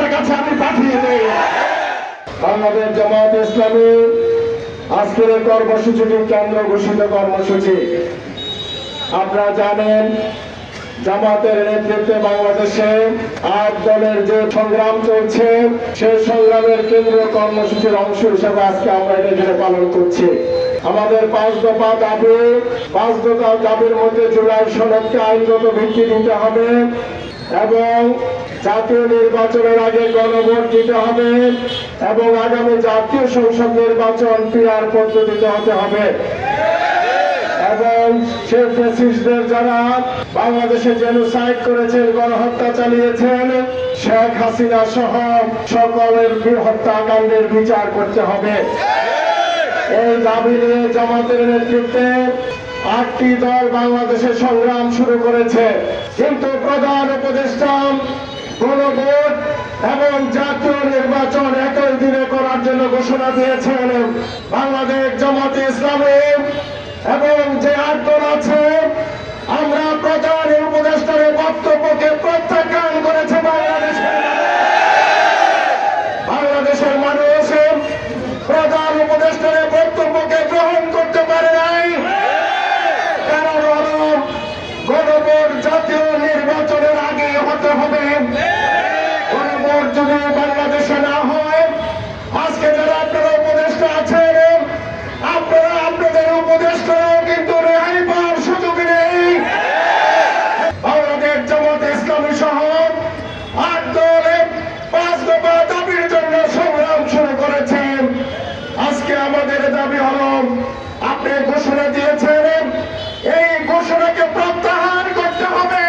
আপনার কাছে আমি পাঠিয়ে দেই। বাংলাদেশ জামায়াত ইসলামী আজকের এই কর্মসূচিটি কেন্দ্র ঘোষিত কর্মসূচি। আপনারা জানেন জামাতের নেতৃত্বে বাংলাদেশে 8 দলের যে সংগ্রাম চলছে, সেই সংগ্রামের কেন্দ্রীয় কর্মসূচির অংশ হিসেবে আজকে আমরা এটা পালন করছি। আমাদের 5 দফা দাবি, 5 দফা দাবির মধ্যে জুলাই সনদকে আইনগত ভিত্তি দিতে হবে এবং জাতীয় নির্বাচনের আগে গণভোট দিতে হবে এবং আগামী জাতীয় সংসদ নির্বাচন পিআর পদ্ধতিতে হতে হবে এবং সেই ফ্যাসিস্টদের যারা বাংলাদেশে জেনোসাইড করেছেন, গণহত্যা চালিয়েছেন, শেখ হাসিনা সহ সকলের হত্যাকাণ্ডের বিচার করতে হবে। এই দাবি নিয়ে জামাতের নেতৃত্বে 8টি দল বাংলাদেশে সংগ্রাম শুরু করেছে, কিন্তু প্রধান উপদেষ্টা গণভোট এবং জাতীয় নির্বাচন একই দিনে করার জন্য ঘোষণা দিয়েছেন। বাংলাদেশ জামাত ইসলামী এবং যে 8 দল আছে, আমরা প্রধান উপদেষ্টার বক্তব্যকে প্রত্যাখ্যান করেছে। বাংলাদেশের মানুষ প্রধান উপদেষ্টার বক্তব্যকে গ্রহণ করতে পারে নাই, কারণ গণভোট জাতীয় নির্বাচনের আগে হতে হবে। গণভোট যদি বাংলাদেশে না হয়, আজকে যারা আপনারা উপদেষ্টা আছেন, আপনারা আপনাদের উপদেষ্টাও কিন্তু রেহাই পাওয়ার সুযোগ নেই। বাংলাদেশ জামাত ইসলামী সহ 8 দলে 5 দফা দাবির জন্য সংগ্রাম শুরু করেছেন। আজকে আমাদের দাবি হলো, আপনি ঘোষণা দিয়েছেন, এই ঘোষণাকে প্রত্যাহার করতে হবে।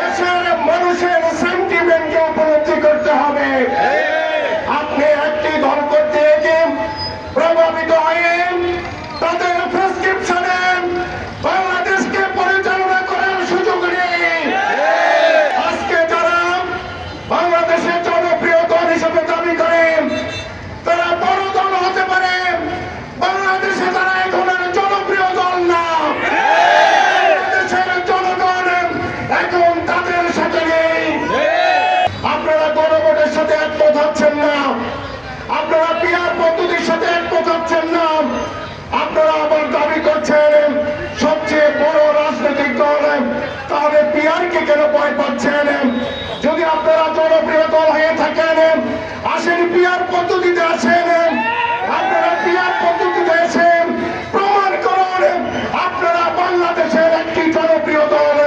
দেশের মানুষের সেন্টিমেন্টকে উপলব্ধি করতে হবে। আপনি একটি দল করতে গিয়ে প্রভাবিত হয়ে তাদের প্রেসক্রিপশনে বাংলাদেশকে পরিচালনা করার সুযোগ নেই। আজকে যারা বাংলাদেশের জনপ্রিয় দল হিসেবে দাবি করেন, তারা বড় দল হতে পারে, বাংলাদেশে তারা এখন আর জনপ্রিয় দল না। বাংলাদেশের জনগণ এখন তাদের সাথে নেই। আপনারা গণভোটের সাথে একমত হচ্ছেন না, আপনারা পিআর পদ্ধতির সাথে একমত হচ্ছেন না, আপনারা আবার দাবি করছেন সবচেয়ে বড় রাজনৈতিক দল, তাহলে পিআরকে কেন ভয় পাচ্ছেন? যদি আপনারা জনপ্রিয় দল হয়ে থাকেন, আসেন পিআর পদ্ধতিতে আসেন। আপনারা পিআর পদ্ধতিতে এসেন, প্রমাণ করুন আপনারা বাংলাদেশের একটি জনপ্রিয় দল।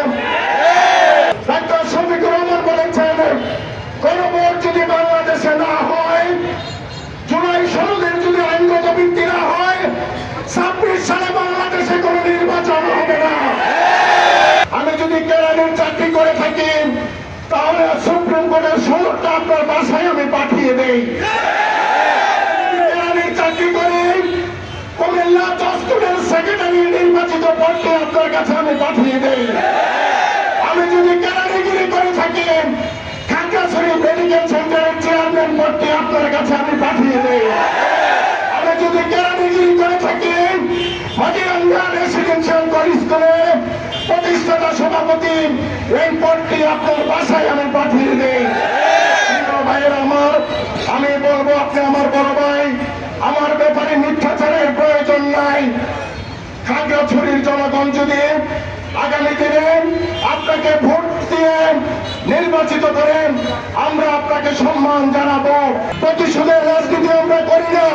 ডাক্তার শফিকুর রহমান বলেছেন, গণভোট যদি বাংলাদেশে না হয়, জুলাই সনদের যদি আইনগত ভিত্তি না হয়, 26 সালে বাংলাদেশে কোন নির্বাচন হবে না। আমি যদি কেরানির চাকরি করে থাকি, তাহলে সুপ্রিম কোর্টের সনদটা আপনার বাসায় আমি পাঠিয়ে দেই। কেরানির চাকরি করে কুমিল্লা 10 স্টুডেন্ট সেক্রেটারি নির্বাচিত পদটি আপনার কাছে আমি পাঠিয়ে দেই। আমি যদি কেরানিগিরি করে থাকি, খাগড়াছড়ি মেডিকেল সেন্টারের চেয়ারম্যান পদটি আপনার কাছে আমি পাঠিয়ে দেই। আমি যদি কেরানিগিরি করে থাকি, মাটিরাঙ্গা রেসিডেন্সিয়াল স্কুলের প্রতিষ্ঠাতা সভাপতি, এই পদটি আপনার বাসায় আমি পাঠিয়ে দেই। ভাইয়ের আমার, আমি বলবো, আপনি আমার বড় ভাই, আমার ব্যাপারে মিথ্যাচারের প্রয়োজন নাই। খাগড়াছড়ির জনগণ যদি আগামী দিনে আপনাকে ভোট দিয়ে নির্বাচিত করেন, আমরা আপনাকে সম্মান জানাবো। প্রতিশোধের রাজনীতি আমরা করি না।